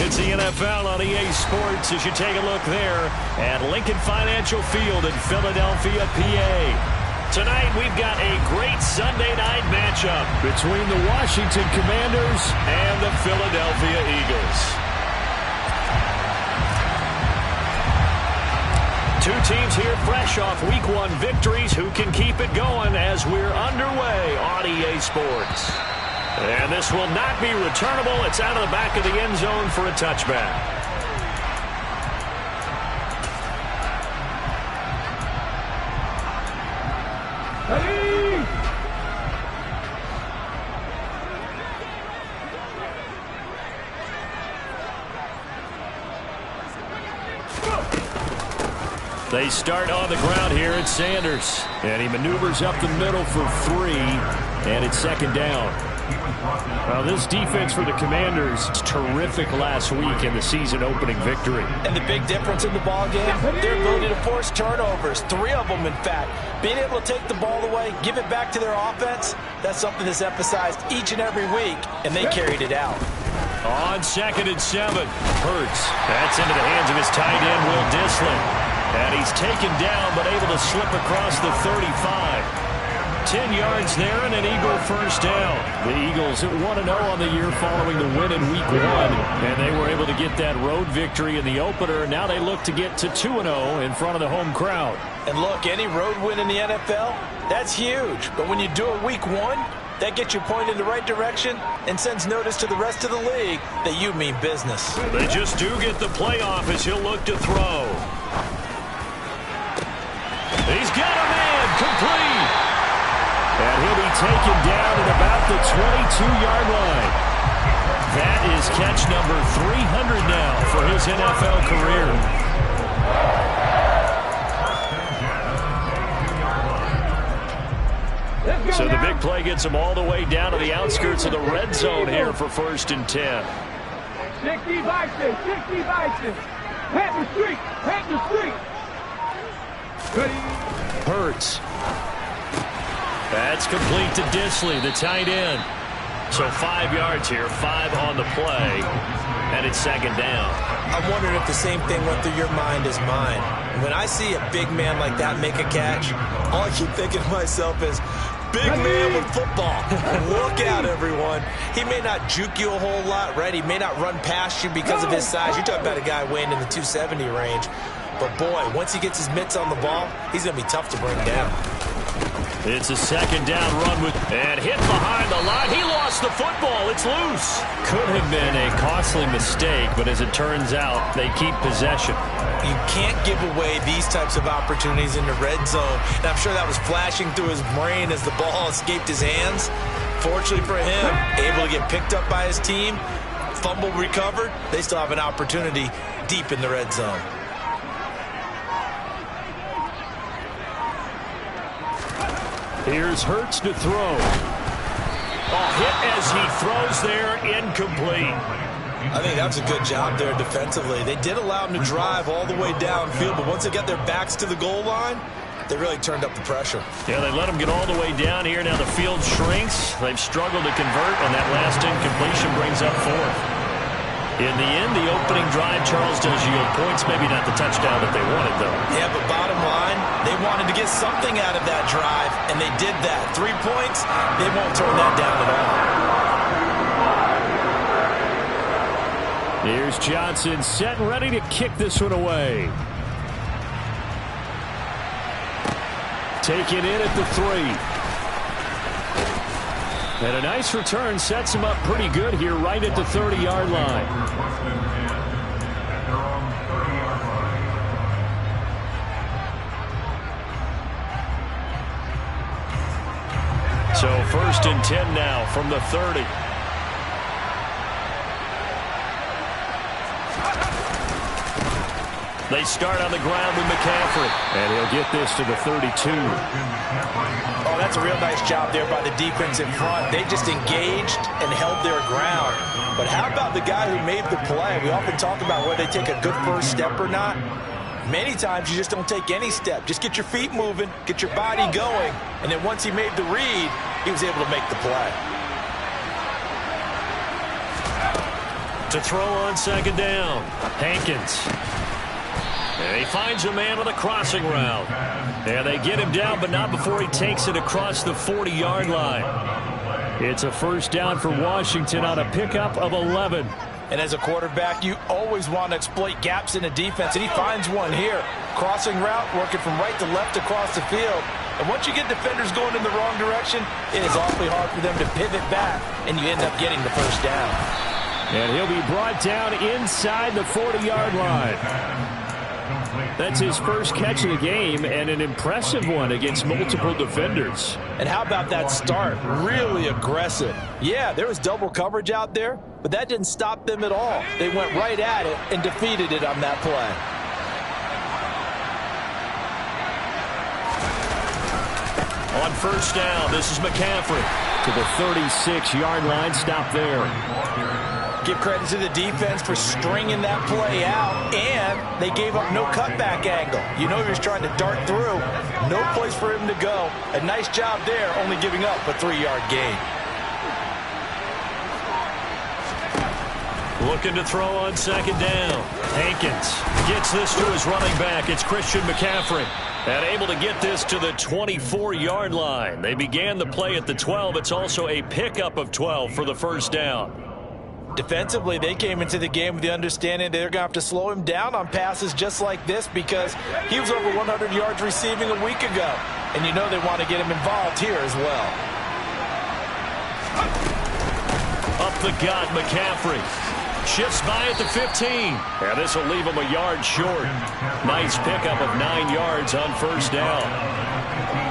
It's the NFL on EA Sports as you take a look there at Lincoln Financial Field in Philadelphia, PA. Tonight we've got a great Sunday night matchup between the Washington Commanders and the Philadelphia Eagles. Two teams here fresh off Week 1 victories who can keep it going as we're underway on EA Sports. And this will not be returnable. It's out of the back of the end zone for a touchback. They start on the ground here at Sanders. And he maneuvers up the middle for 3. And it's second down. Well, this defense for the Commanders was terrific last week in the season-opening victory. And the big difference in the ball game, their ability to force turnovers, 3 of them, in fact. Being able to take the ball away, give it back to their offense, that's something that's emphasized each and every week, and they carried it out. On 2nd and 7, Hurts. That's into the hands of his tight end, Will Dissly. And he's taken down, but able to slip across the 35. 10 yards there and an Eagle first down. The Eagles at 1-0 on the year following the win in Week 1. And they were able to get that road victory in the opener. Now they look to get to 2-0 in front of the home crowd. And look, any road win in the NFL, that's huge. But when you do it Week 1, that gets you pointed in the right direction and sends notice to the rest of the league that you mean business. They just do get the playoff as he'll look to throw. He's got a man complete. And he'll be taken down at about the 22-yard line. That is catch number 300 now for his NFL career. So the big play gets him all the way down to the outskirts of the red zone here for 1st and 10. 60 Bison, 60 Bison. Panther Street, Panther Street. Hurts. That's complete to Dissly, the tight end. So 5 yards here, 5 on the play, and it's second down. I'm wondering if the same thing went through your mind as mine. When I see a big man like that make a catch, all I keep thinking to myself is, big man with football. Look out, everyone. He may not juke you a whole lot, right? He may not run past you because of his size. You're talking about a guy weighing in the 270 range. But, boy, once he gets his mitts on the ball, he's going to be tough to bring down. It's a second down run and hit behind the line. He lost the football. It's loose. Could have been a costly mistake, but as it turns out, they keep possession. You can't give away these types of opportunities in the red zone. And I'm sure that was flashing through his brain as the ball escaped his hands. Fortunately for him, able to get picked up by his team, fumble recovered. They still have an opportunity deep in the red zone. Here's Hurts to throw. Hit as he throws there, incomplete. I think that was a good job there defensively. They did allow him to drive all the way downfield, but once they got their backs to the goal line, they really turned up the pressure. Yeah, they let him get all the way down here. Now the field shrinks. They've struggled to convert, and that last incompletion brings up 4th. In the end, the opening drive, Charles, does yield points. Maybe not the touchdown that they wanted, though. Yeah, but bottom line, they wanted to get something out of that drive, and they did that. 3 points, they won't turn that down at all. Here's Johnson set and ready to kick this one away. Taken in at the 3. And a nice return sets him up pretty good here right at the 30-yard line. So 1st and 10 now from the 30. They start on the ground with McCaffrey. And he'll get this to the 32. Oh, that's a real nice job there by the defense in front. They just engaged and held their ground. But how about the guy who made the play? We often talk about whether they take a good first step or not. Many times you just don't take any step. Just get your feet moving, get your body going. And then once he made the read, he was able to make the play. To throw on second down. Hankins. And he finds a man on the crossing route. And they get him down, but not before he takes it across the 40-yard line. It's a first down for Washington on a pickup of 11. And as a quarterback, you always want to exploit gaps in a defense, and he finds one here. Crossing route, working from right to left across the field. And once you get defenders going in the wrong direction, it is awfully hard for them to pivot back, and you end up getting the first down. And he'll be brought down inside the 40-yard line. That's his first catch of the game, and an impressive one against multiple defenders. And how about that start? Really aggressive. Yeah, there was double coverage out there, but that didn't stop them at all. They went right at it and defeated it on that play. On first down, this is McCaffrey to the 36-yard line. Stop there. Give credit to the defense for stringing that play out, and they gave up no cutback angle. You know he was trying to dart through. No place for him to go. A nice job there, only giving up a 3-yard gain. Looking to throw on second down. Hankins gets this to his running back. It's Christian McCaffrey. And able to get this to the 24-yard line. They began the play at the 12. It's also a pickup of 12 for the first down. Defensively, they came into the game with the understanding they're going to have to slow him down on passes just like this because he was over 100 yards receiving a week ago. And you know they want to get him involved here as well. Up the gut, McCaffrey. Shifts by at the 15. And this will leave him a yard short. Nice pickup of 9 yards on first down.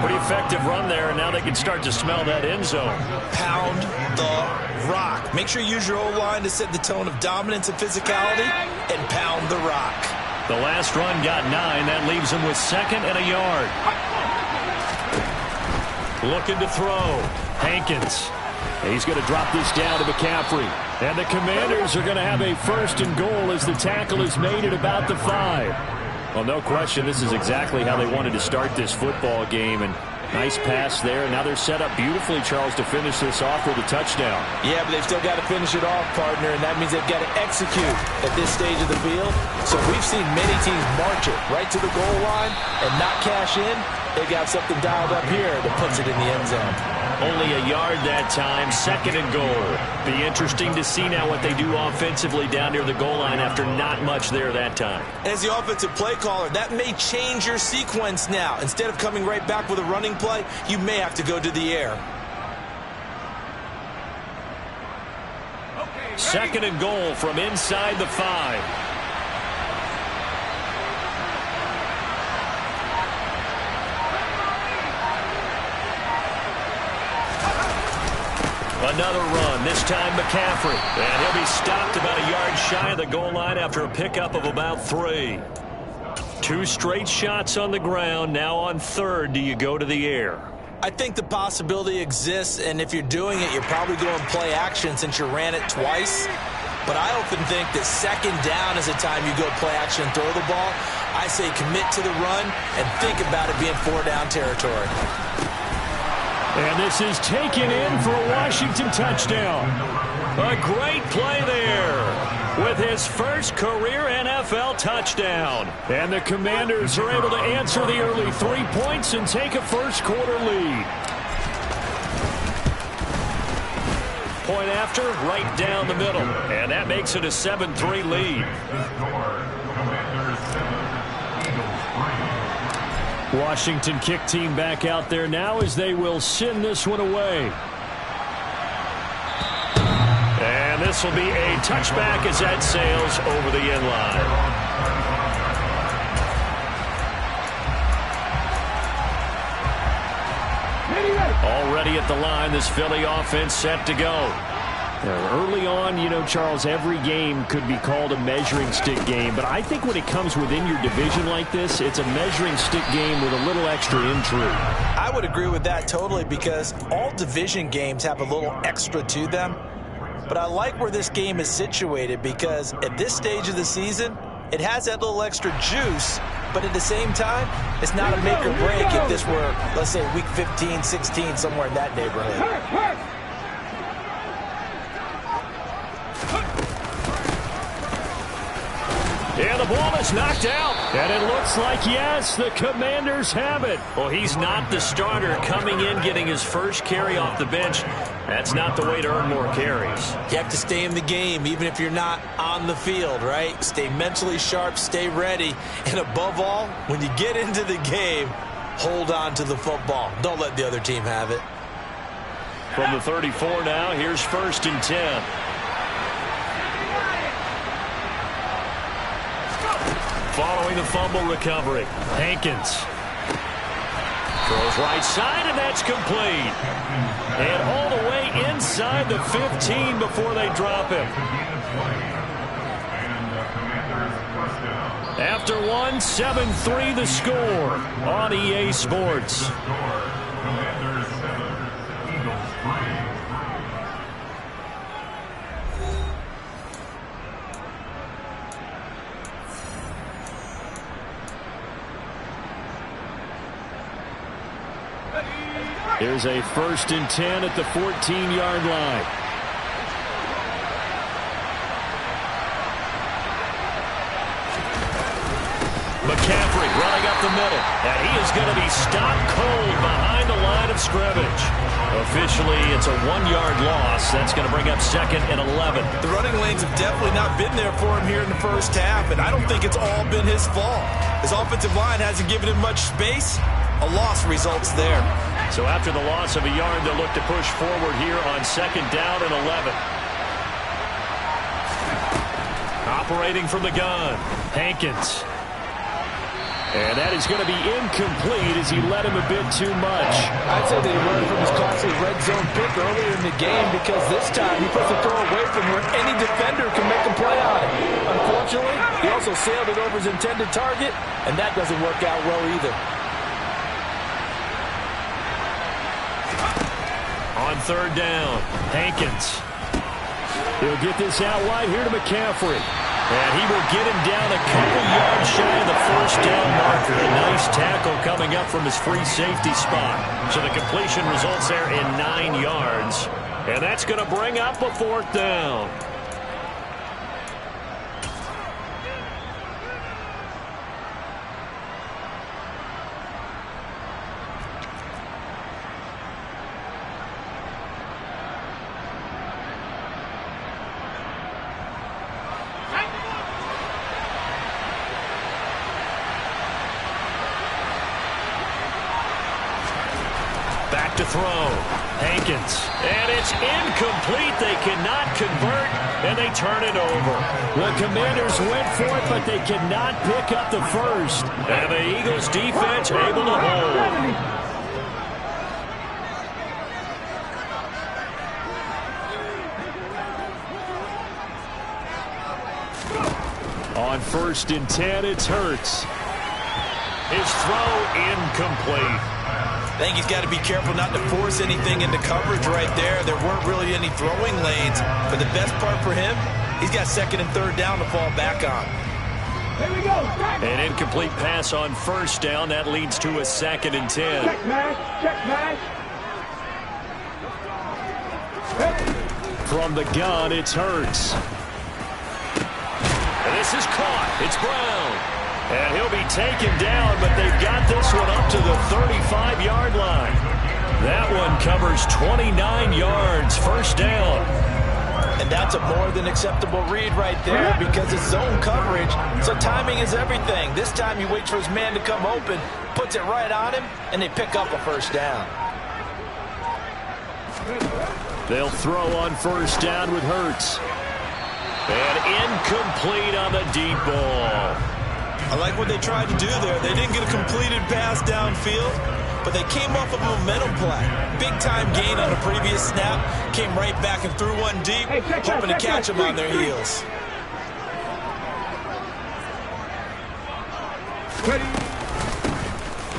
Pretty effective run there, and now they can start to smell that end zone. Pound the rock. Make sure you use your O-line to set the tone of dominance and physicality, and pound the rock. The last run got 9. That leaves him with second and a yard. Looking to throw. Hankins. He's going to drop this down to McCaffrey. And the Commanders are going to have a first and goal as the tackle is made at about the 5. Well, no question, this is exactly how they wanted to start this football game. And nice pass there. Now they're set up beautifully, Charles, to finish this off with a touchdown. Yeah, but they've still got to finish it off, partner, and that means they've got to execute at this stage of the field. So we've seen many teams march it right to the goal line and not cash in. They got something dialed up here that puts it in the end zone. Only a yard that time, second and goal. Be interesting to see now what they do offensively down near the goal line after not much there that time. As the offensive play caller, that may change your sequence now. Instead of coming right back with a running play, you may have to go to the air. Second and goal from inside the 5. Another run, this time McCaffrey. And he'll be stopped about a yard shy of the goal line after a pickup of about 3. 2 straight shots on the ground. Now on third, do you go to the air? I think the possibility exists, and if you're doing it, you're probably going play action since you ran it twice. But I often think that second down is the time you go play action and throw the ball. I say commit to the run and think about it being 4-down territory. And this is taken in for a Washington touchdown. A great play there with his first career NFL touchdown. And the Commanders are able to answer the early 3 points and take a first quarter lead. Point after, right down the middle. And that makes it a 7-3 lead. Washington kick team back out there now as they will send this one away. And this will be a touchback as that sails over the end line. Already at the line, this Philly offense set to go. Early on, you know, Charles, every game could be called a measuring stick game. But I think when it comes within your division like this, it's a measuring stick game with a little extra intrigue. I would agree with that totally because all division games have a little extra to them. But I like where this game is situated because at this stage of the season, it has that little extra juice. But at the same time, it's not a make or break if this were, let's say, week 15, 16, somewhere in that neighborhood. And the ball is knocked out. And it looks like, yes, the Commanders have it. Well, he's not the starter coming in, getting his first carry off the bench. That's not the way to earn more carries. You have to stay in the game, even if you're not on the field, right? Stay mentally sharp, stay ready. And above all, when you get into the game, hold on to the football. Don't let the other team have it. From the 34 now, here's 1st and 10. Following the fumble recovery, Hankins throws right side, and that's complete. And all the way inside the 15 before they drop him. After one, 7-3 the score on EA Sports. Here's a 1st and 10 at the 14-yard line. McCaffrey running up the middle, and he is going to be stopped cold behind the line of scrimmage. Officially, it's a 1-yard loss. That's going to bring up 2nd and 11. The running lanes have definitely not been there for him here in the first half, and I don't think it's all been his fault. His offensive line hasn't given him much space. A loss results there. So after the loss of a yard, they'll look to push forward here on 2nd down and 11. Operating from the gun, Hankins. And that is going to be incomplete as he led him a bit too much. I'd say that he learned from his costly red zone pick earlier in the game, because this time he puts the throw away from where any defender can make a play on it. Unfortunately, he also sailed it over his intended target, and that doesn't work out well either. On 3rd down, Hankins. He'll get this out wide here to McCaffrey. And he will get him down a couple yards shy of the 1st down marker. A nice tackle coming up from his free safety spot. So the completion results there in 9 yards. And that's going to bring up a 4th down. Back to throw. Hankins. And it's incomplete. They cannot convert, and they turn it over. The Commanders went for it, but they cannot pick up the first. And the Eagles defense able to hold. On 1st and 10, it's Hurts. His throw incomplete. I think he's got to be careful not to force anything into coverage right there. There weren't really any throwing lanes. But the best part for him, he's got 2nd and 3rd down to fall back on. Here we go. An incomplete pass on 1st down. That leads to a 2nd and 10. Check mash. Check mash. From the gun, it's Hurts. And this is caught. It's Brown. And he'll be taken down, but they've got this one up to the 35-yard line. That one covers 29 yards, 1st down. And that's a more than acceptable read right there, because it's zone coverage, so timing is everything. This time he waits for his man to come open, puts it right on him, and they pick up a 1st down. They'll throw on 1st down with Hurts. And incomplete on the deep ball. I like what they tried to do there. They didn't get a completed pass downfield, but they came off of a momentum play. Big-time gain on the previous snap. Came right back and threw one deep, hoping to catch them on their heels.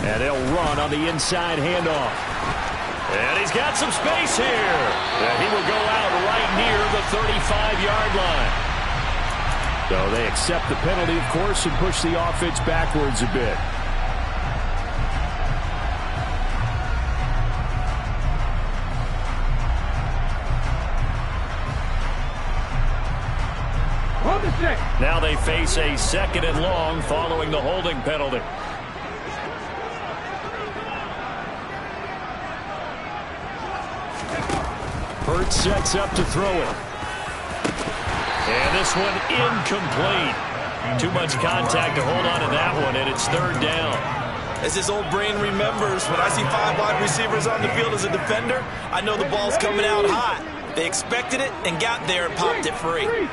And they'll run on the inside handoff. And he's got some space here. And he will go out right near the 35-yard line. So they accept the penalty, of course, and push the offense backwards a bit. On the Check. Now they face a 2nd and long following the holding penalty. Hurts sets up to throw it. And this one incomplete. Too much contact to hold on to that one, and it's 3rd down. As his old brain remembers, when I see 5 wide receivers on the field as a defender, I know the ball's coming out hot. They expected it and got there and popped it free.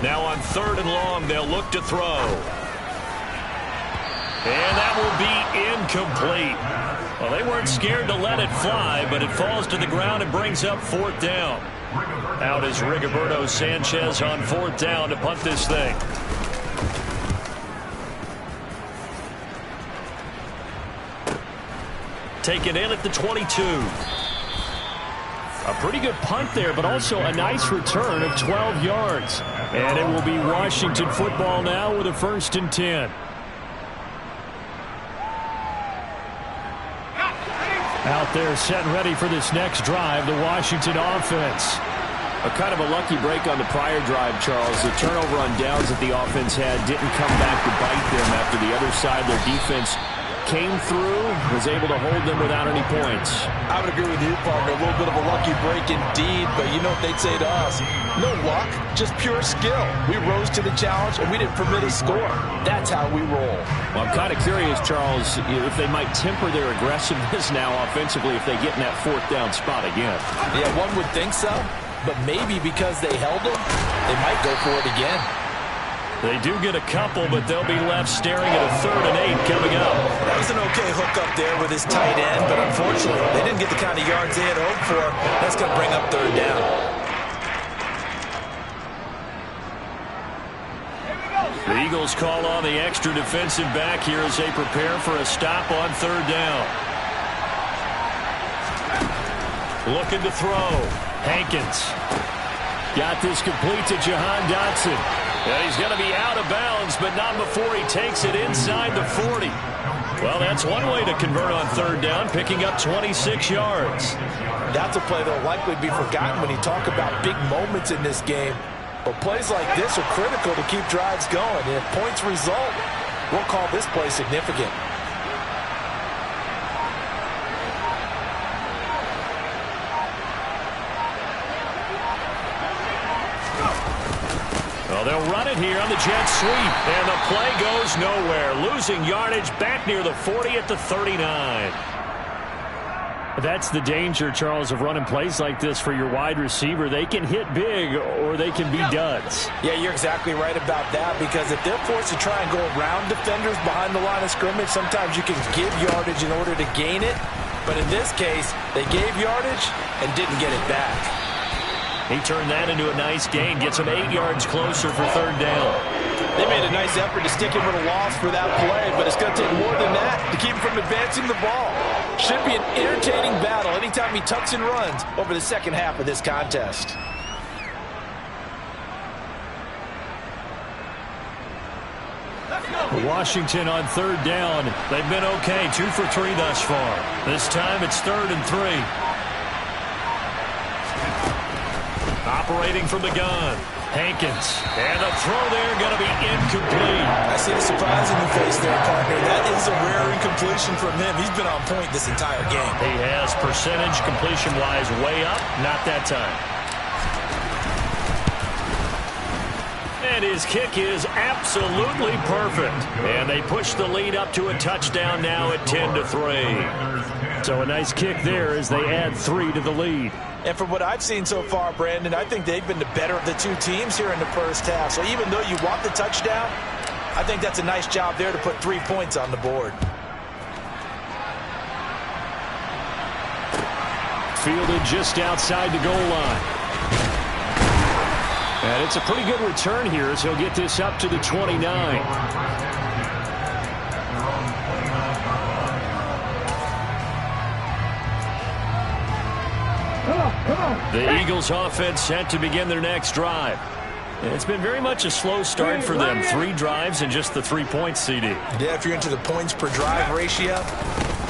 Now on 3rd and long, they'll look to throw. And that will be incomplete. Well, they weren't scared to let it fly, but it falls to the ground and brings up 4th down. Out is Rigoberto Sanchez on 4th down to punt this thing. Taken in at the 22. A pretty good punt there, but also a nice return of 12 yards. And it will be Washington football now with a 1st and 10. Out there set and ready for this next drive, the Washington offense. A kind of a lucky break on the prior drive, Charles. The turnover on downs that the offense had didn't come back to bite them after the other side. Their defense came through, was able to hold them without any points. I would agree with you, partner. A little bit of a lucky break indeed, but you know what they'd say to us? No luck, just pure skill. We rose to the challenge, and we didn't permit a score. That's how we roll. Well, I'm kind of curious, Charles, if they might temper their aggressiveness now offensively if they get in that 4th down spot again. Yeah, one would think so, but maybe because they held them, they might go for it again. They do get a couple, but they'll be left staring at a 3rd and 8 coming up. That was an okay hook up there with his tight end, but unfortunately, they didn't get the kind of yards they had hoped for. That's going to bring up 3rd down. The Eagles call on the extra defensive back here as they prepare for a stop on 3rd down. Looking to throw. Hankins. Got this complete to Jahan Dotson. And he's going to be out of bounds, but not before he takes it inside the 40. Well, that's one way to convert on 3rd down, picking up 26 yards. That's a play that will likely be forgotten when you talk about big moments in this game. But plays like this are critical to keep drives going. And if points result, we'll call this play significant. Well, they'll run it here on the jet sweep, and the play goes nowhere. Losing yardage back near the 40 at the 39. That's the danger, Charles, of running plays like this for your wide receiver. They can hit big or they can be duds. Yeah, you're exactly right about that, because if they're forced to try and go around defenders behind the line of scrimmage, sometimes you can give yardage in order to gain it. But in this case, they gave yardage and didn't get it back. He turned that into a nice gain, gets him 8 yards closer for 3rd down. They made a nice effort to stick him with a loss for that play, but it's going to take more than that to keep him from advancing the ball. Should be an entertaining battle anytime he tucks and runs over the second half of this contest. Washington on 3rd down. They've been okay, 2 for 3 thus far. This time it's 3rd and 3. Operating from the gun. Hankins. And the throw there going to be incomplete. I see the surprise in your face there, partner. That is a rare incompletion from him. He's been on point this entire game. He has percentage completion-wise way up. Not that time. And his kick is absolutely perfect. And they push the lead up to a touchdown now at 10-3. So a nice kick there as they add 3 to the lead. And from what I've seen so far, Brandon, I think they've been the better of the two teams here in the first half. So even though you want the touchdown, I think that's a nice job there to put 3 points on the board. Fielded just outside the goal line. And it's a pretty good return here as he'll get this up to the 29. The Eagles offense set to begin their next drive. It's been very much a slow start for them. 3 drives and just the 3 points, CD. Yeah, if you're into the points per drive ratio,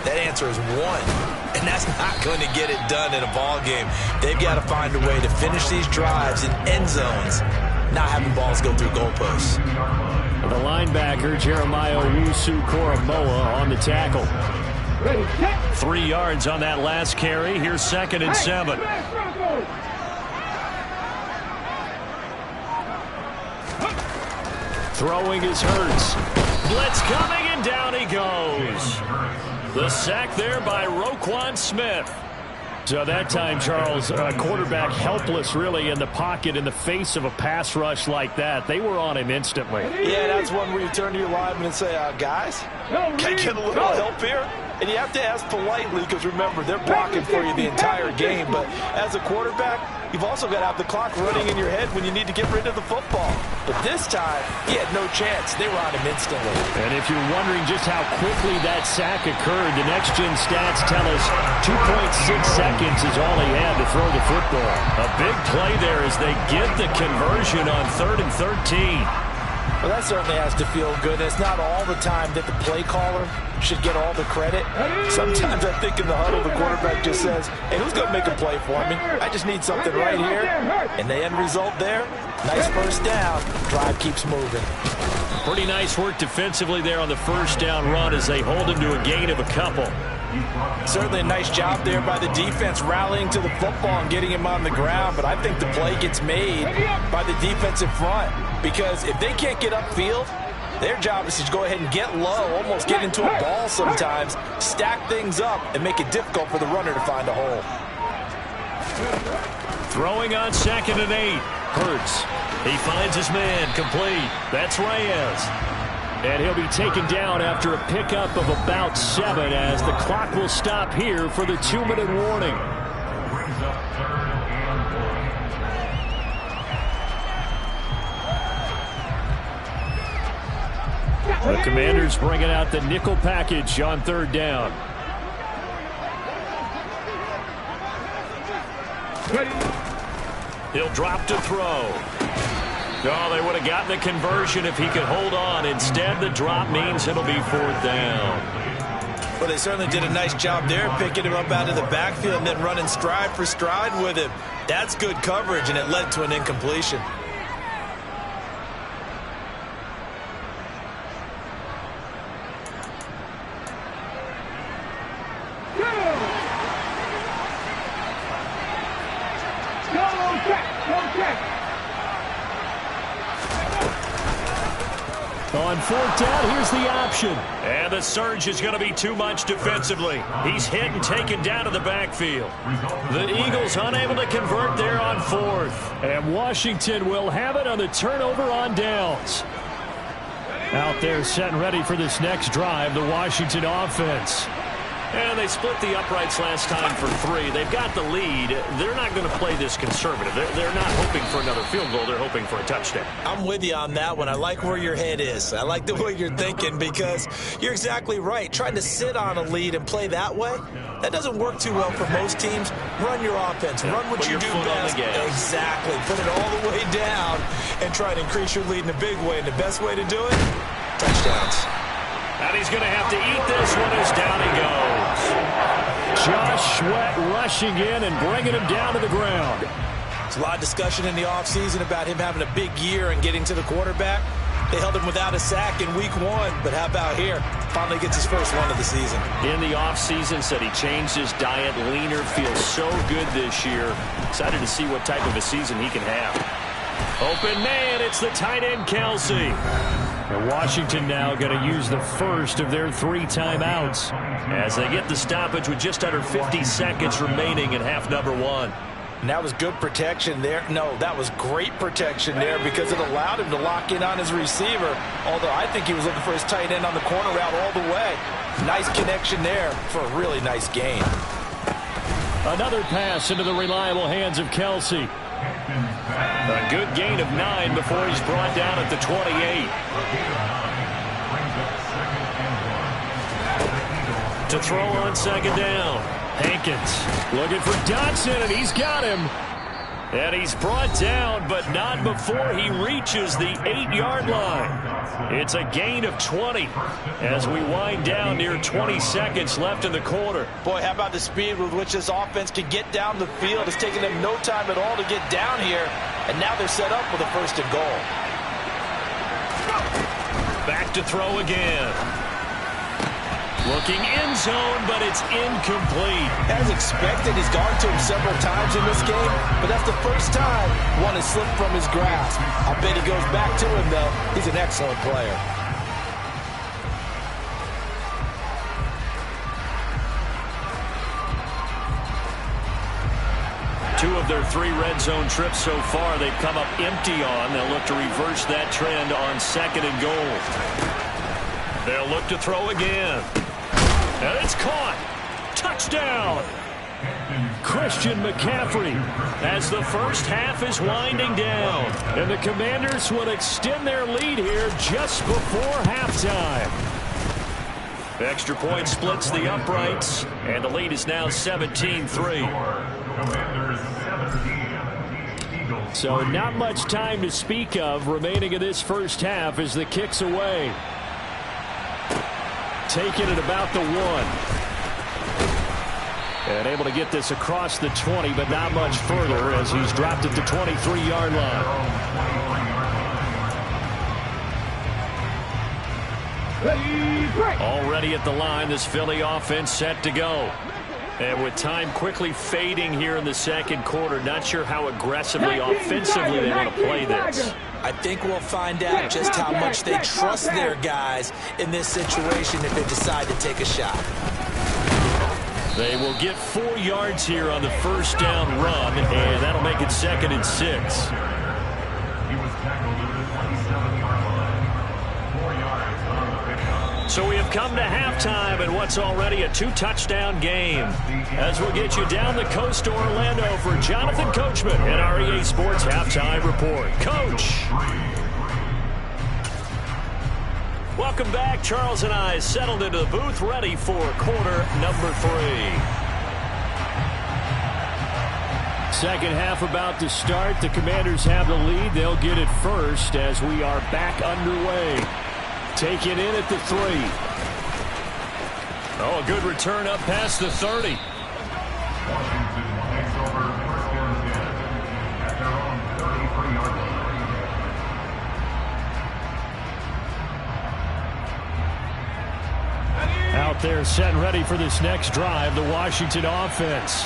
that answer is 1. and that's not going to get it done in a ball game. They've got to find a way to finish these drives in end zones, not having balls go through goalposts. The linebacker, Jeremiah Owusu-Koramoah, on the tackle. 3 yards on that last carry. Here's 2nd and 7. Throwing is Hurts. Blitz coming, and down he goes. The sack there by Roquan Smith. So that time, Charles, quarterback helpless really in the pocket in the face of a pass rush like that. They were on him instantly. Yeah, that's one where you turn to your lineman and say, guys, can I get a little help here? And you have to ask politely because, remember, they're blocking for you the entire game. But as a quarterback, you've also got to have the clock running in your head when you need to get rid of the football. But this time, he had no chance. They were on him instantly. And if you're wondering just how quickly that sack occurred, the next-gen stats tell us 2.6 seconds is all he had to throw the football. A big play there as they get the conversion on 3rd and 13. Well, that certainly has to feel good. It's not all the time that the play caller should get all the credit. Sometimes I think in the huddle, the quarterback just says, hey, who's going to make a play for me? I just need something right here. And the end result there, nice first down. Drive keeps moving. Pretty nice work defensively there on the first down run as they hold him to a gain of a couple. Certainly a nice job there by the defense rallying to the football and getting him on the ground. But I think the play gets made by the defensive front. Because if they can't get upfield, their job is to go ahead and get low, almost get into a ball sometimes, stack things up, and make it difficult for the runner to find a hole. Throwing on 2nd and 8. Hurts. He finds his man complete. That's Reyes. And he'll be taken down after a pickup of about 7 as the clock will stop here for the 2-minute warning. The Commanders bringing out the nickel package on 3rd down. He'll drop to throw. Oh, they would have gotten the conversion if he could hold on. Instead, the drop means it'll be 4th down. Well, they certainly did a nice job there, picking him up out of the backfield and then running stride for stride with him. That's good coverage, and it led to an incompletion. On 4th down, here's the option. And the surge is going to be too much defensively. He's hit and taken down to the backfield. The Eagles unable to convert there on 4th. And Washington will have it on the turnover on downs. Out there set and ready for this next drive, the Washington offense. And they split the uprights last time for 3. They've got the lead. They're not going to play this conservative. They're not hoping for another field goal. They're hoping for a touchdown. I'm with you on that one. I like where your head is. I like the way you're thinking because you're exactly right. Trying to sit on a lead and play that way, that doesn't work too well for most teams. Run your offense. Run what you do best. Exactly. Put it all the way down and try to increase your lead in a big way. And the best way to do it, touchdowns. And he's going to have to eat this one as down he goes. Josh Sweat rushing in and bringing him down to the ground. There's a lot of discussion in the offseason about him having a big year and getting to the quarterback. They held him without a sack in week 1, but how about here? Finally gets his first one of the season. In the offseason, said he changed his diet, leaner, feels so good this year. Excited to see what type of a season he can have. Open man, it's the tight end, Kelsey. And Washington now going to use the first of their 3 timeouts as they get the stoppage with just under 50 seconds remaining in half number 1. And that was good protection there. No, that was great protection there because it allowed him to lock in on his receiver, although I think he was looking for his tight end on the corner route all the way. Nice connection there for a really nice gain. Another pass into the reliable hands of Kelsey. A good gain of 9 before he's brought down at the 28. To throw on 2nd down. Hankins looking for Dotson, and he's got him. And he's brought down, but not before he reaches the 8-yard line. It's a gain of 20 as we wind down near 20 seconds left in the quarter. Boy, how about the speed with which this offense can get down the field? It's taken them no time at all to get down here, and now they're set up with a 1st and goal. Back to throw again. Looking end zone, but it's incomplete. As expected, he's gone to him several times in this game, but that's the first time one has slipped from his grasp. I bet he goes back to him, though. He's an excellent player. Two of their 3 red zone trips so far they've come up empty on. They'll look to reverse that trend on 2nd and goal. They'll look to throw again. And it's caught. Touchdown. Christian McCaffrey as the first half is winding down. And the Commanders will extend their lead here just before halftime. The extra point splits the uprights, and the lead is now 17-3. So not much time to speak of remaining in this first half as the kick's away. Taking it about the 1. And able to get this across the 20, but not much further as he's dropped at the 23-yard line. Already at the line, this Philly offense set to go. And with time quickly fading here in the 2nd quarter, not sure how aggressively, offensively they want to play this. I think we'll find out just how much they trust their guys in this situation if they decide to take a shot. They will get 4 yards here on the 1st down run, and that'll make it 2nd and 6. So we have come to halftime in what's already a 2-touchdown game. As we'll get you down the coast to Orlando for Jonathan Coachman and our EA Sports Halftime Report. Coach. Welcome back. Charles and I settled into the booth ready for quarter number 3. 2nd half about to start. The Commanders have the lead. They'll get it first as we are back underway. Taken in at the 3. Oh, a good return up past the 30. Out there set and ready for this next drive, the Washington offense.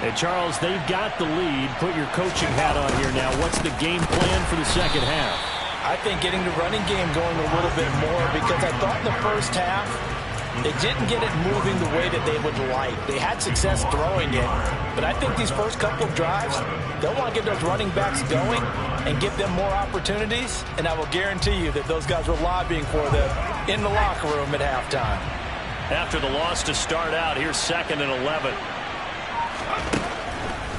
And Charles, they've got the lead. Put your coaching hat on here now. What's the game plan for the 2nd half? I think getting the running game going a little bit more, because I thought in the first half they didn't get it moving the way that they would like. They had success throwing it, but I think these first couple of drives, they'll want to get those running backs going and give them more opportunities, and I will guarantee you that those guys were lobbying for them in the locker room at halftime. After the loss to start out, here's 2nd and 11.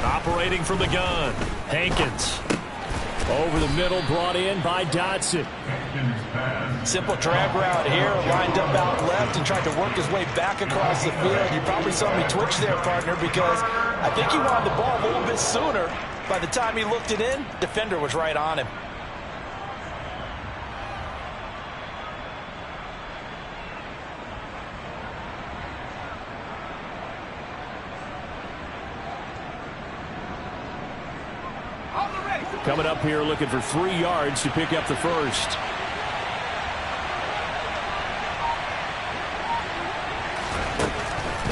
Operating from the gun, Hankins. Over the middle, brought in by Dotson. Simple drag route here, lined up out left and tried to work his way back across the field. You probably saw me twitch there, partner, because I think he wanted the ball a little bit sooner. By the time he looked it in, defender was right on him. Coming up here looking for 3 yards to pick up the first.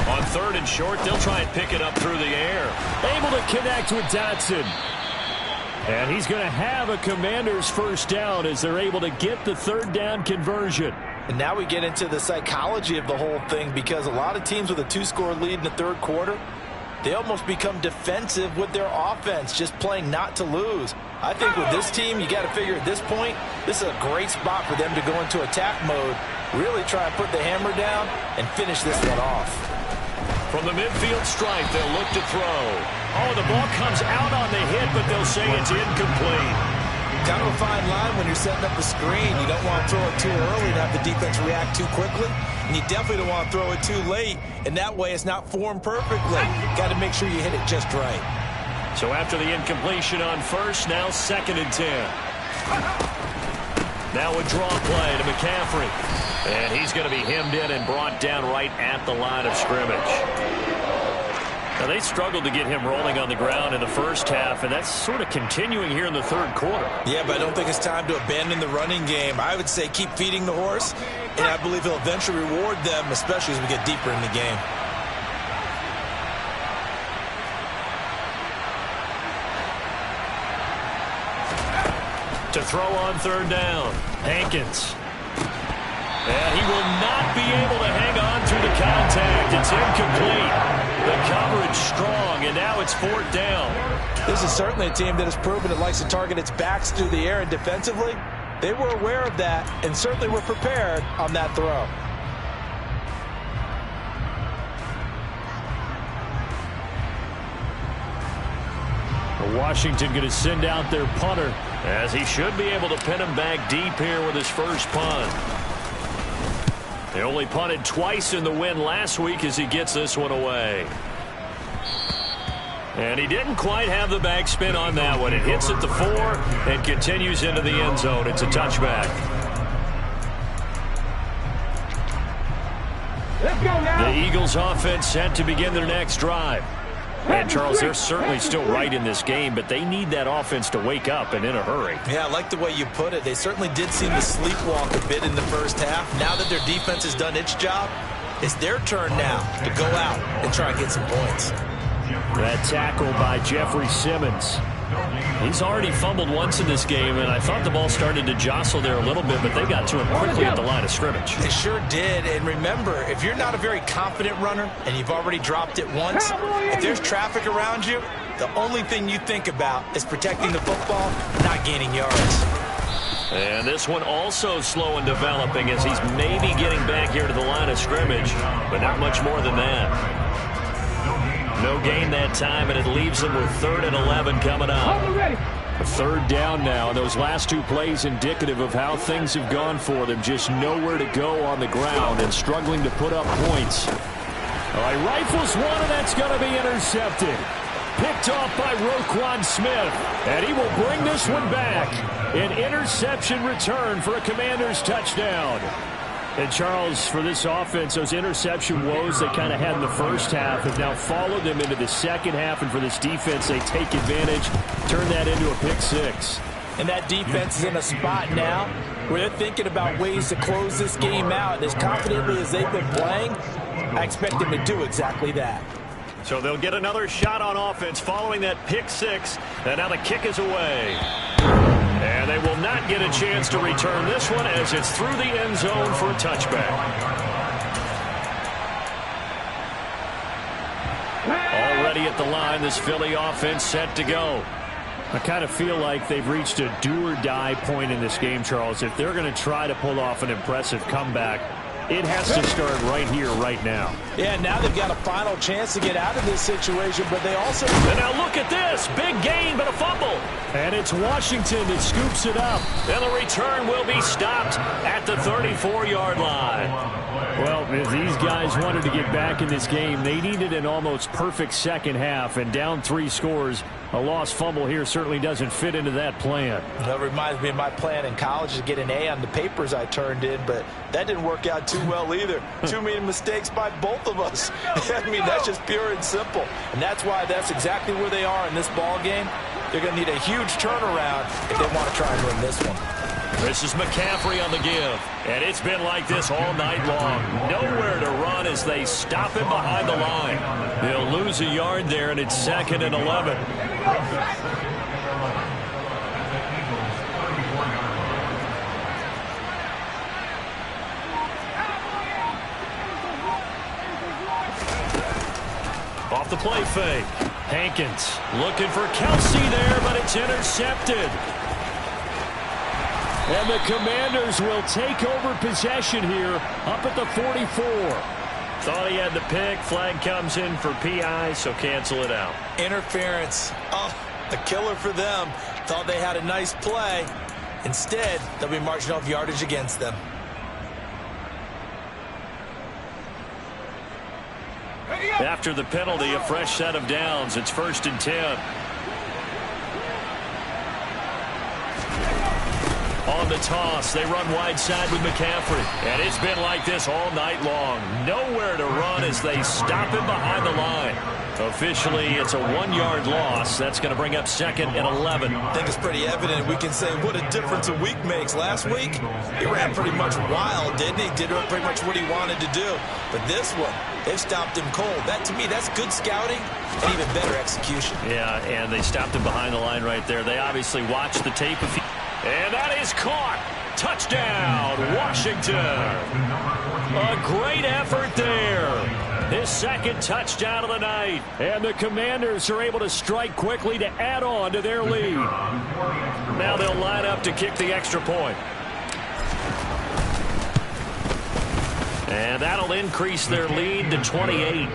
On 3rd and short, they'll try and pick it up through the air. Able to connect with Dotson. And he's going to have a Commander's first down as they're able to get the 3rd down conversion. And now we get into the psychology of the whole thing, because a lot of teams with a 2-score lead in the 3rd quarter, they almost become defensive with their offense, just playing not to lose. I think with this team, you got to figure at this point, this is a great spot for them to go into attack mode, really try and put the hammer down and finish this one off. From the midfield stripe, they'll look to throw. Oh, the ball comes out on the hit, but they'll say it's incomplete. Kind of a fine line when you're setting up the screen. You don't want to throw it too early and have the defense react too quickly. And you definitely don't want to throw it too late, and that way it's not formed perfectly. Got to make sure you hit it just right. So after the incompletion on first, now 2nd and 10. Now a draw play to McCaffrey. And he's going to be hemmed in and brought down right at the line of scrimmage. Now, they struggled to get him rolling on the ground in the first half, and that's sort of continuing here in the third quarter. Yeah, but I don't think it's time to abandon the running game. I would say keep feeding the horse, and I believe he'll eventually reward them, especially as we get deeper in the game. To throw on 3rd down, Hankins. And he will not be able to hang on through the contact. It's incomplete. The coverage strong, and now it's 4th down. This is certainly a team that has proven it likes to target its backs through the air, and defensively, they were aware of that and certainly were prepared on that throw. Washington going to send out their punter, as he should be able to pin him back deep here with his first punt. They only punted twice in the win last week as he gets this one away. And he didn't quite have the backspin on that one. It hits at the 4 and continues into the end zone. It's a touchback. Let's go now. The Eagles offense set to begin their next drive. And, Charles, they're certainly still right in this game, but they need that offense to wake up and in a hurry. Yeah, I like the way you put it. They certainly did seem to sleepwalk a bit in the first half. Now that their defense has done its job, it's their turn now to go out and try and get some points. That tackle by Jeffrey Simmons. He's already fumbled once in this game, and I thought the ball started to jostle there a little bit, but they got to him quickly at the line of scrimmage. They sure did, and remember, if you're not a very confident runner and you've already dropped it once, if there's traffic around you, the only thing you think about is protecting the football, not gaining yards. And this one also slow in developing as he's maybe getting back here to the line of scrimmage, but not much more than that. No gain that time, and it leaves them with 3rd and 11 coming up. 3rd down now. Those last 2 plays indicative of how things have gone for them. Just nowhere to go on the ground and struggling to put up points. All right, rifles one, and that's going to be intercepted. Picked off by Roquan Smith, and he will bring this one back. An interception return for a Commanders touchdown. And, Charles, for this offense, those interception woes they kind of had in the first half have now followed them into the second half. And for this defense, they take advantage, turn that into a pick 6. And that defense is in a spot now where they're thinking about ways to close this game out. And as confidently as they've been playing, I expect them to do exactly that. So they'll get another shot on offense following that pick 6. And now the kick is away. And they will not get a chance to return this one as it's through the end zone for a touchback. Already at the line, this Philly offense set to go. I kind of feel like they've reached a do-or-die point in this game, Charles. If they're going to try to pull off an impressive comeback, it has to start right here, right now. Yeah, now they've got a final chance to get out of this situation, but they also... And now look at this. Big gain, but a fumble. And it's Washington that scoops it up. And the return will be stopped at the 34-yard line. Well, if these guys wanted to get back in this game, they needed an almost perfect second half. And down 3 scores, a lost fumble here certainly doesn't fit into that plan. That reminds me of my plan in college to get an A on the papers I turned in, but that didn't work out too well either. Too many mistakes by both of us. I mean, that's just pure and simple. And that's why that's exactly where they are in this ball game. They're going to need a huge turnaround if they want to try and win this one. This is McCaffrey on the give. And it's been like this all night long. Nowhere to run as they stop him behind the line. They'll lose a yard there, and it's 2nd and 11. Off the play fake. Hankins looking for Kelsey there, but it's intercepted. And the Commanders will take over possession here up at the 44. Thought he had the pick. Flag comes in for PI, so cancel it out. Interference. Oh, the killer for them. Thought they had a nice play. Instead, they'll be marching off yardage against them. After the penalty, a fresh set of downs. It's 1st and 10. On the toss, they run wide side with McCaffrey. And it's been like this all night long. Nowhere to run as they stop him behind the line. Officially, it's a 1-yard loss. That's going to bring up 2nd and 11. I think it's pretty evident. We can say what a difference a week makes. Last week, he ran pretty much wild, didn't he? Did pretty much what he wanted to do. But this one, they've stopped him cold. That, to me, that's good scouting and even better execution. Yeah, and they stopped him behind the line right there. They obviously watched the tape. And that is caught. Touchdown, Washington. A great effort there. His 2nd touchdown of the night. And the Commanders are able to strike quickly to add on to their lead. Now they'll line up to kick the extra point. And that'll increase their lead to 28.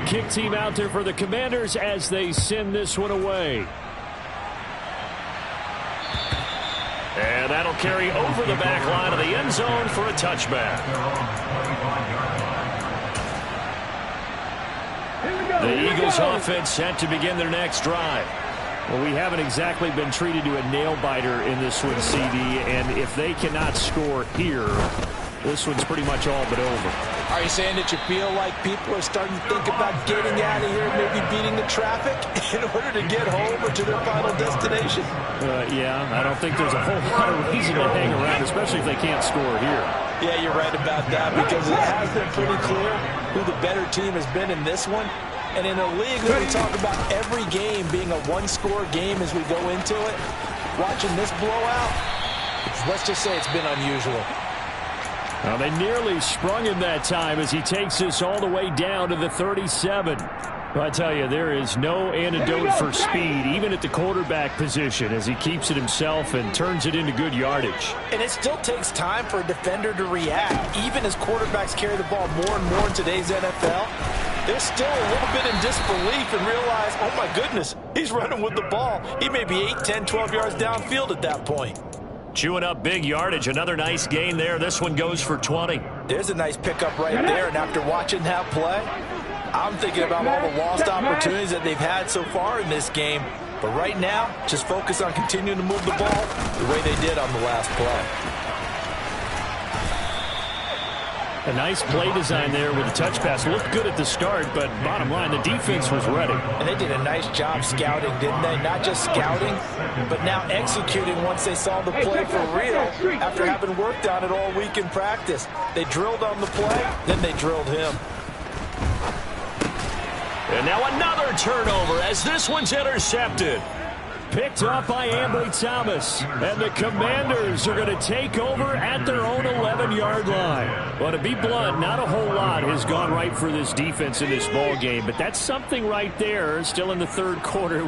Kick team out there for the Commanders as they send this one away. And that'll carry over the back line of the end zone for a touchback. The Eagles offense set to begin their next drive. Well, we haven't exactly been treated to a nail-biter in this one, CD, and if they cannot score here, this one's pretty much all but over. Are you saying that you feel like people are starting to think about getting out of here and maybe beating the traffic in order to get home or to their final destination? Yeah, I don't think there's a whole lot of reason to hang around, especially if they can't score here. Yeah, you're right about that because it has been pretty clear who the better team has been in this one. And in a league that we talk about every game being a one-score game as we go into it, watching this blowout, let's just say it's been unusual. Well, they nearly sprung him that time as he takes this all the way down to the 37. Well, I tell you, there is no antidote for speed, even at the quarterback position, as he keeps it himself and turns it into good yardage. And it still takes time for a defender to react. Even as quarterbacks carry the ball more and more in today's NFL, they're still a little bit in disbelief and realize, oh my goodness, he's running with the ball. He may be 8, 10, 12 yards downfield at that point. Chewing up big yardage. Another nice gain there. This one goes for 20. There's a nice pickup right there. And after watching that play, I'm thinking about all the lost opportunities that they've had so far in this game. But right now, just focus on continuing to move the ball the way they did on the last play. A nice play design there with the touch pass. Looked good at the start, but bottom line, the defense was ready. And they did a nice job scouting, didn't they? Not just scouting, but now executing once they saw the play for real after having worked on it all week in practice. They drilled on the play, then they drilled him. And now another turnover as this one's intercepted. Picked up by Ambry Thomas. And the Commanders are going to take over at their own 11-yard line. Well, to be blunt, not a whole lot has gone right for this defense in this ball game, but that's something right there. Still in the third quarter.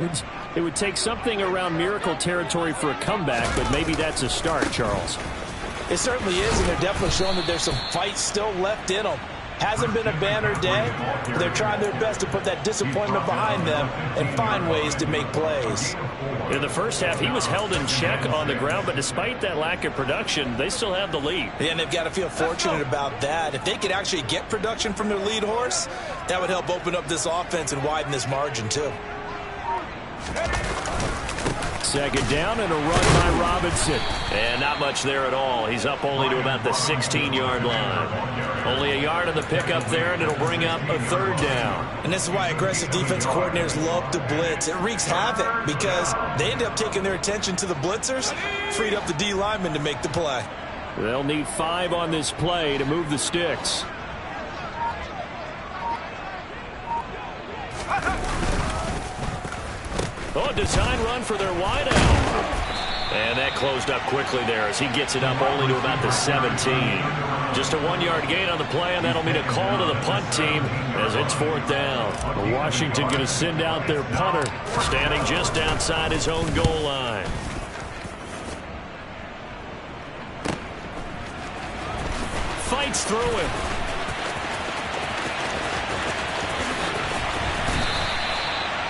It would take something around miracle territory for a comeback, but maybe that's a start, Charles. It certainly is, and they're definitely showing that there's some fight still left in them. Hasn't been a banner day, but they're trying their best to put that disappointment behind them and find ways to make plays. In the first half, he was held in check on the ground, but despite that lack of production, they still have the lead. Yeah, and they've got to feel fortunate about that. If they could actually get production from their lead horse, that would help open up this offense and widen this margin, too. Second down and a run by Robinson. And not much there at all. He's up only to about the 16-yard line. Only a yard on the pickup there, and it'll bring up a third down. And this is why aggressive defense coordinators love to blitz. It wreaks havoc because they end up taking their attention to the blitzers, freed up the D linemen to make the play. They'll need 5 on this play to move the sticks. Oh, design run for their wideout. And that closed up quickly there as he gets it up only to about the 17. Just a 1-yard gain on the play, and that'll mean a call to the punt team as it's 4th down. Washington going to send out their punter, standing just outside his own goal line. Fights through him.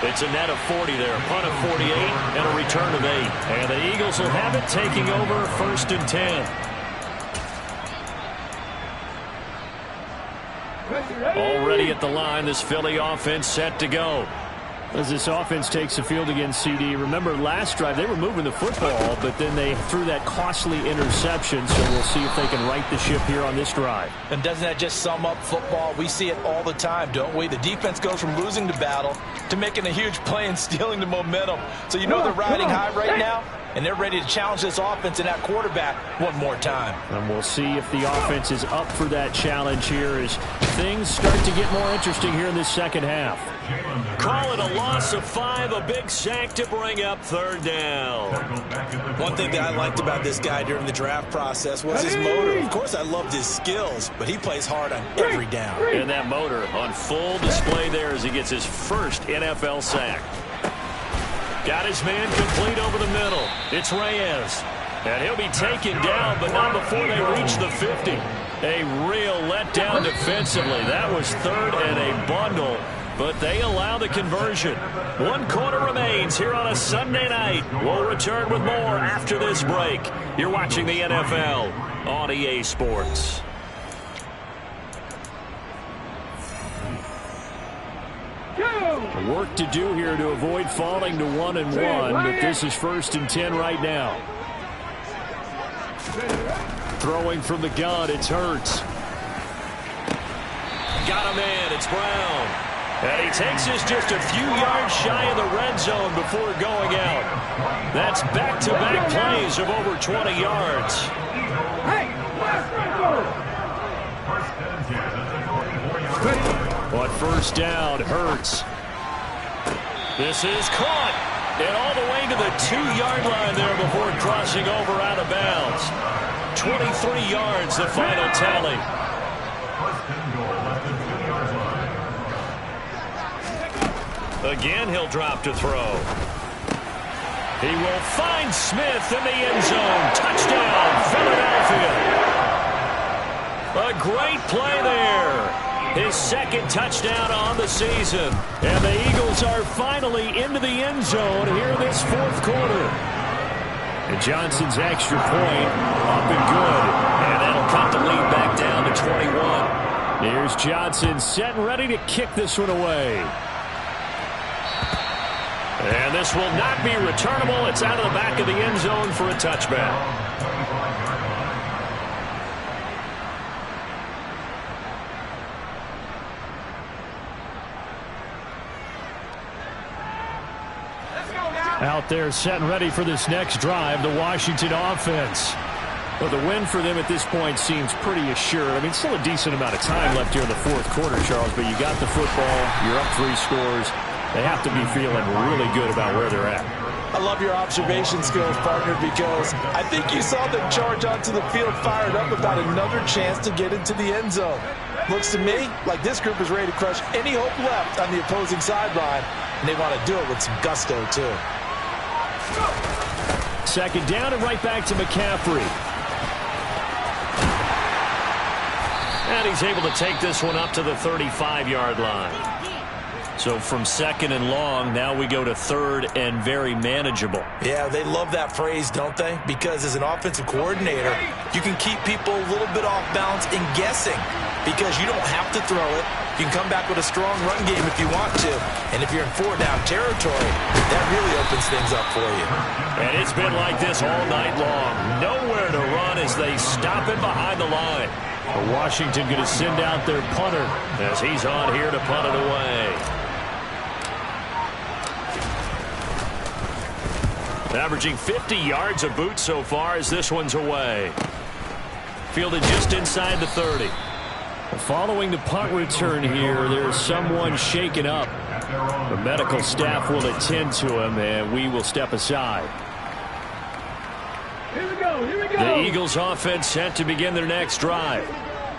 It's a net of 40 there, a punt of 48, and a return of 8. And the Eagles will have it, taking over 1st and 10. Already at the line, this Philly offense set to go. As this offense takes the field against CD, remember last drive they were moving the football, but then they threw that costly interception, so we'll see if they can right the ship here on this drive. And doesn't that just sum up football? We see it all the time, don't we? The defense goes from losing the battle to making a huge play and stealing the momentum. So you know they're riding high right now, and they're ready to challenge this offense and that quarterback one more time. And we'll see if the offense is up for that challenge here as things start to get more interesting here in this second half. Call it a loss of 5, a big sack to bring up third down. One thing that I liked about this guy during the draft process was his motor. Of course, I loved his skills, but he plays hard on every down. And that motor on full display there as he gets his first NFL sack. Got his man complete over the middle. It's Reyes. And he'll be taken down, but not before they reach the 50. A real letdown defensively. That was third and a bundle, but they allow the conversion. 1 quarter remains here on a Sunday night. We'll return with more after this break. You're watching the NFL on EA Sports. Work to do here to avoid falling to 1-1, but this is 1st and 10 right now. Throwing from the gun, it's Hurts. Got him in, it's Brown. And he takes us just a few yards shy of the red zone before going out. That's back-to-back plays of over 20 yards. On first down, Hurts. This is caught. And all the way to the 2-yard line there before crossing over out of bounds. 23 yards, the final tally. Again, he'll drop to throw. He will find Smith in the end zone. Touchdown, Philadelphia. A great play there. His second touchdown on the season. And the Eagles are finally into the end zone here this 4th quarter. And Johnson's extra point up and good. And that'll cut the lead back down to 21. Here's Johnson set and ready to kick this one away. And this will not be returnable. It's out of the back of the end zone for a touchback. Out there set and ready for this next drive, the Washington offense. Well, the win for them at this point seems pretty assured. I mean, still a decent amount of time left here in the 4th quarter, Charles, but you got the football, you're up 3 scores. They have to be feeling really good about where they're at. I love your observation skills, partner, because I think you saw them charge onto the field fired up about another chance to get into the end zone. Looks to me like this group is ready to crush any hope left on the opposing sideline, and they want to do it with some gusto, too. Second down and right back to McCaffrey. And he's able to take this one up to the 35-yard line. So from 2nd and long, now we go to 3rd and very manageable. Yeah, they love that phrase, don't they? Because as an offensive coordinator, you can keep people a little bit off balance and guessing because you don't have to throw it. You can come back with a strong run game if you want to. And if you're in 4-down territory, that really opens things up for you. And it's been like this all night long. Nowhere to run as they stop it behind the line. Washington going to send out their punter as he's on here to punt it away. Averaging 50 yards a boot so far as this one's away. Fielded just inside the 30. Following the punt return here, there's someone shaken up. The medical staff will attend to him, and we will step aside. Here we go, here we go. The Eagles offense set to begin their next drive.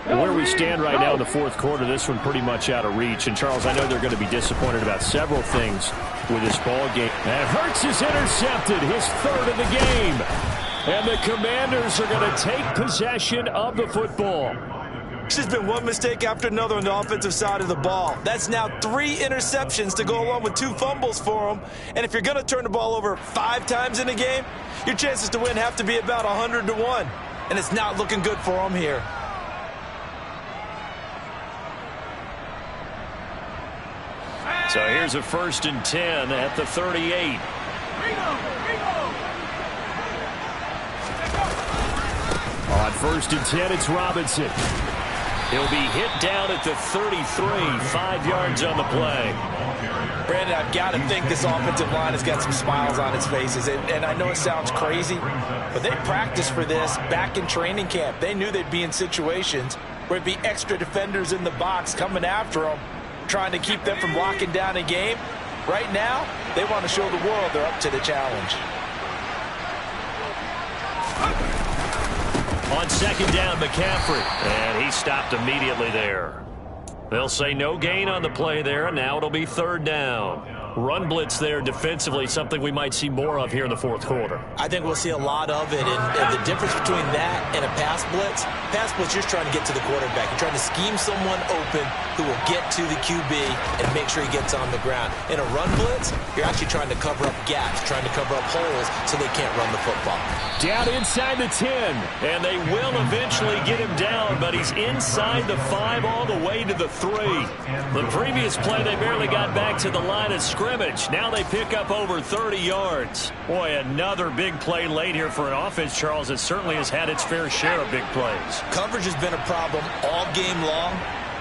And where we stand right now in the 4th quarter, this one pretty much out of reach. And, Charles, I know they're going to be disappointed about several things with this ball game. And Hurts is intercepted, his 3rd of the game. And the Commanders are going to take possession of the football. It's just been one mistake after another on the offensive side of the ball. That's now 3 interceptions to go along with 2 fumbles for them. And if you're going to turn the ball over 5 times in a game, your chances to win have to be about 100 to 1. And it's not looking good for them here. So here's a 1st and 10 at the 38. On 1st and 10, it's Robinson. He'll be hit down at the 33, 5 yards on the play. Brandon, I've got to think this offensive line has got some smiles on its faces. And I know it sounds crazy, but they practiced for this back in training camp. They knew they'd be in situations where it'd be extra defenders in the box coming after them, trying to keep them from locking down a game. Right now, they want to show the world they're up to the challenge. On 2nd down, McCaffrey. And he stopped immediately there. They'll say no gain on the play there, and now it'll be 3rd down. Run blitz there defensively, something we might see more of here in the 4th quarter. I think we'll see a lot of it, and the difference between that and a pass blitz, you're just trying to get to the quarterback. You're trying to scheme someone open who will get to the QB and make sure he gets on the ground. In a run blitz, you're actually trying to cover up gaps, trying to cover up holes so they can't run the football. Down inside the 10, and they will eventually get him down, but he's inside the 5 all the way to the 3. The previous play, they barely got back to the line of scrimmage. Now they pick up over 30 yards. Boy, another big play late here for an offense, Charles, that certainly has had its fair share of big plays. Coverage has been a problem all game long,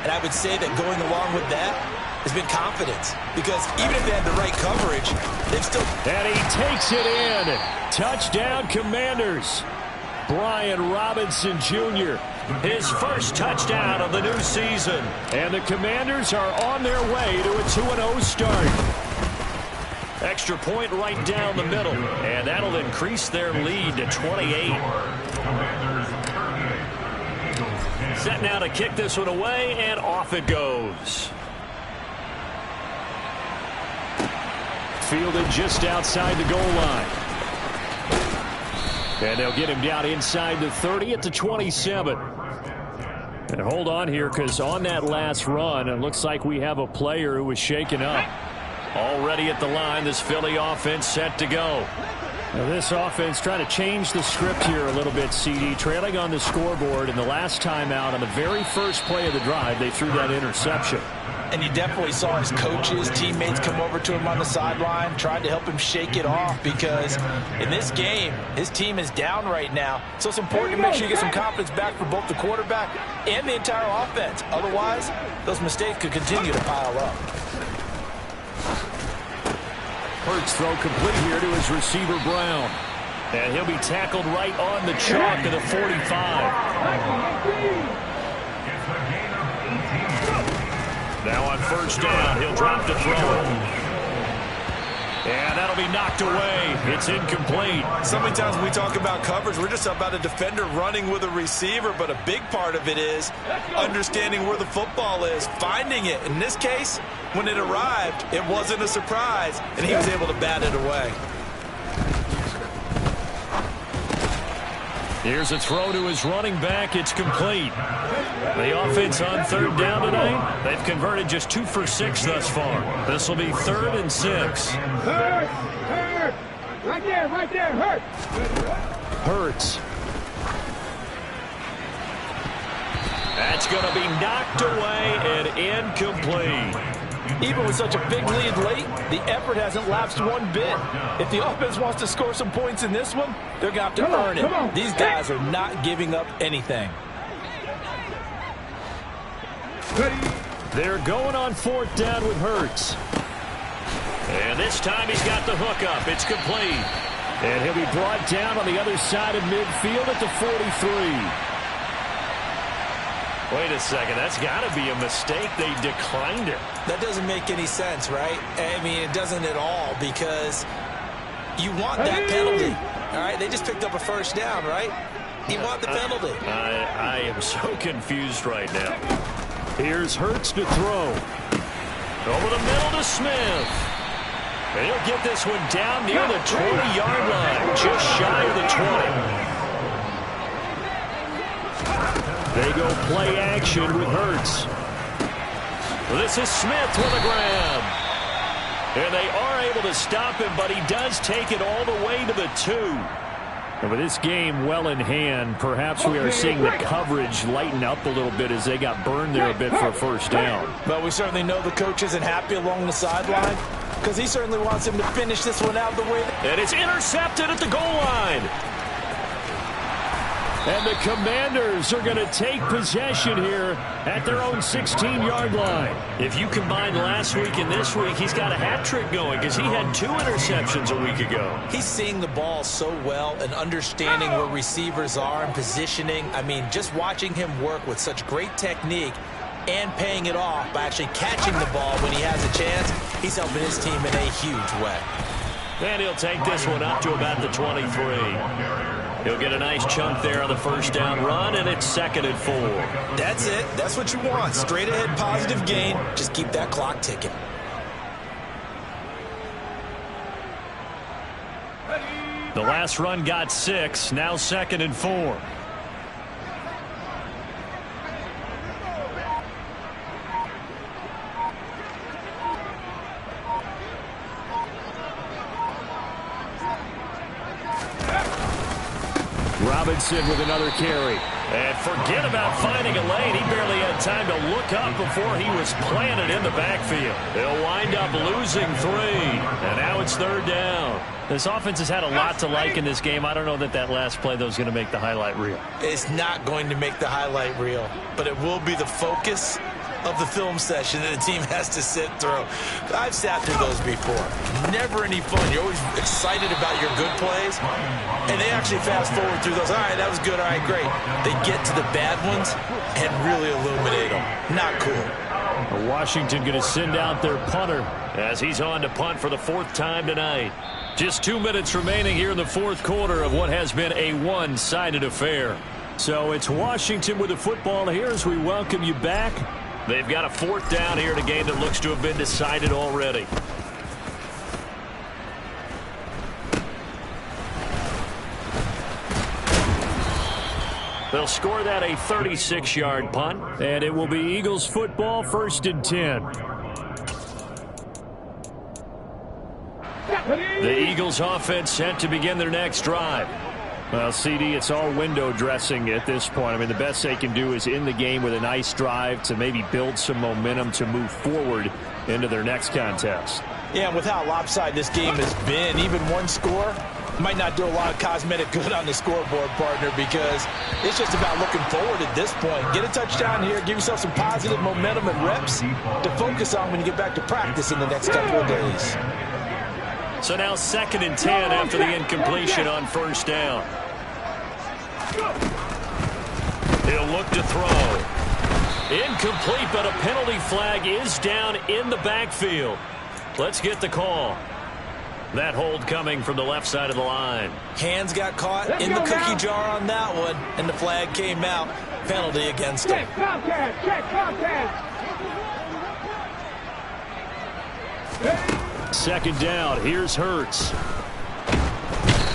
and I would say that going along with that has been confidence, because even if they had the right coverage, they've still... And he takes it in. Touchdown, Commanders. Brian Robinson Jr., his first touchdown of the new season. And the Commanders are on their way to a 2-0 start. Extra point right down the middle, and that'll increase their lead to 28. Set now to kick this one away, and off it goes. Fielded just outside the goal line. And they'll get him down inside the 30 at the 27. And hold on here, because on that last run, it looks like we have a player who was shaken up. Already at the line, this Philly offense set to go. Now this offense trying to change the script here a little bit, CD. Trailing on the scoreboard, and the last time out on the very first play of the drive, they threw that interception. And you definitely saw his coaches, teammates come over to him on the sideline, tried to help him shake it off, because in this game, his team is down right now. So it's important to make sure you get some confidence back for both the quarterback and the entire offense. Otherwise, those mistakes could continue to pile up. Hurts throw complete here to his receiver, Brown. And he'll be tackled right on the chalk of the 45. Now on 1st down, he'll drop to throw. And that'll be knocked away. It's incomplete. So many times when we talk about coverage, we're just about a defender running with a receiver, but a big part of it is understanding where the football is, finding it. In this case, when it arrived, it wasn't a surprise, and he was able to bat it away. Here's a throw to his running back. It's complete. The offense on 3rd down tonight, they've converted just 2 for 6 thus far. This will be 3rd and 6. Hurt! Right there, Hurt! Hurts. That's going to be knocked away and incomplete. Even with such a big lead late, the effort hasn't lapsed one bit. If the offense wants to score some points in this one, they're going to have to earn it. These guys are not giving up anything. They're going on 4th down with Hurts. And this time he's got the hook up. It's complete. And he'll be brought down on the other side of midfield at the 43. Wait a second, that's got to be a mistake. They declined it. That doesn't make any sense, right? I mean, it doesn't at all, because you want that penalty. All right, they just picked up a 1st down, right? You want the penalty. I am so confused right now. Here's Hurts to throw. Over the middle to Smith. And he'll get this one down near the 20-yard line, just shy of the 20. They go play action with Hurts. This is Smith with a grab. And they are able to stop him, but he does take it all the way to the 2. And with this game well in hand, perhaps we are seeing the coverage lighten up a little bit as they got burned there a bit for a first down. But we certainly know the coach isn't happy along the sideline because he certainly wants him to finish this one out the way. And it's intercepted at the goal line. And the Commanders are going to take possession here at their own 16-yard line. If you combine last week and this week, he's got a hat trick going because he had 2 interceptions a week ago. He's seeing the ball so well and understanding where receivers are and positioning. I mean, just watching him work with such great technique and paying it off by actually catching the ball when he has a chance, he's helping his team in a huge way. And he'll take this one up to about the 23. He'll get a nice chunk there on the first down run, and it's 2nd and 4. That's it. That's what you want. Straight ahead, positive gain. Just keep that clock ticking. The last run got 6. Now 2nd and 4. Robinson with another carry. And forget about finding a lane. He barely had time to look up before he was planted in the backfield. They'll wind up losing 3. And now it's 3rd down. This offense has had a lot to like in this game. I don't know that last play, though, is going to make the highlight reel. It's not going to make the highlight reel, but it will be the focus of the film session that the team has to sit through. I've sat through those before. Never any fun. You're always excited about your good plays, and they actually fast forward through those. All right, that was good. All right, great. They get to the bad ones and really illuminate them. Not cool. Washington going to send out their punter as he's on to punt for the 4th time tonight. Just 2 minutes remaining here in the 4th quarter of what has been a one-sided affair. So it's Washington with the football here as we welcome you back. They've got a 4th down here in a game that looks to have been decided already. They'll score that a 36-yard punt. And it will be Eagles football, 1st and 10. The Eagles offense set to begin their next drive. Well, CD, it's all window dressing at this point. I mean, the best they can do is in the game with a nice drive to maybe build some momentum to move forward into their next contest. Yeah, and with how lopsided this game has been, even one score might not do a lot of cosmetic good on the scoreboard, partner, because it's just about looking forward at this point. Get a touchdown here, give yourself some positive momentum and reps to focus on when you get back to practice in the next couple of days. So now 2nd and 10 after the incompletion on 1st down. He'll look to throw. Incomplete, but a penalty flag is down in the backfield. Let's get the call. That hold coming from the left side of the line. Hands got caught in the cookie jar on that one, and the flag came out. Penalty against him. Check contact. Check contact. 2nd down. Here's Hurts.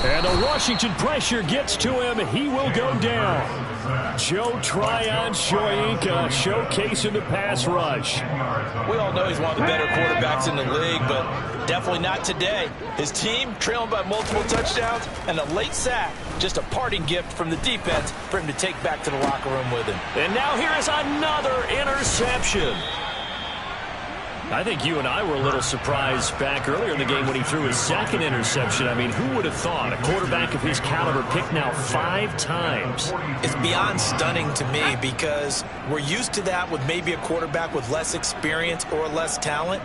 And the Washington pressure gets to him. He will go down. Joe Tryon-Shoyinka showcasing the pass rush. We all know he's one of the better quarterbacks in the league, but definitely not today. His team trailing by multiple touchdowns and a late sack. Just a parting gift from the defense for him to take back to the locker room with him. And now here is another interception. I think you and I were a little surprised back earlier in the game when he threw his 2nd interception. I mean, who would have thought a quarterback of his caliber picked now 5 times? It's beyond stunning to me because we're used to that with maybe a quarterback with less experience or less talent.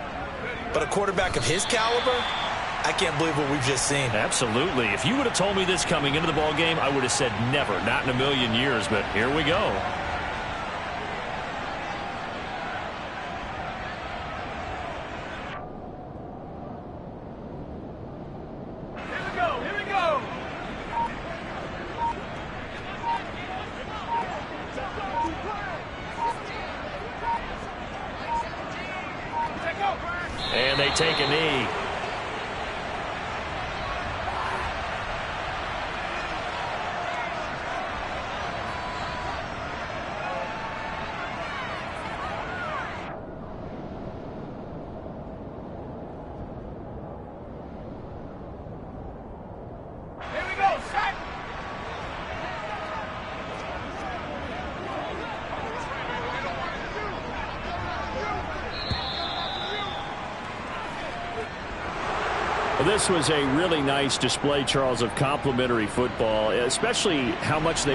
But a quarterback of his caliber, I can't believe what we've just seen. Absolutely. If you would have told me this coming into the ball game, I would have said never, not in a million years. But here we go. And they take a knee. Here we go. Sack. Well, this was a really nice display, Charles, of complimentary football, especially how much they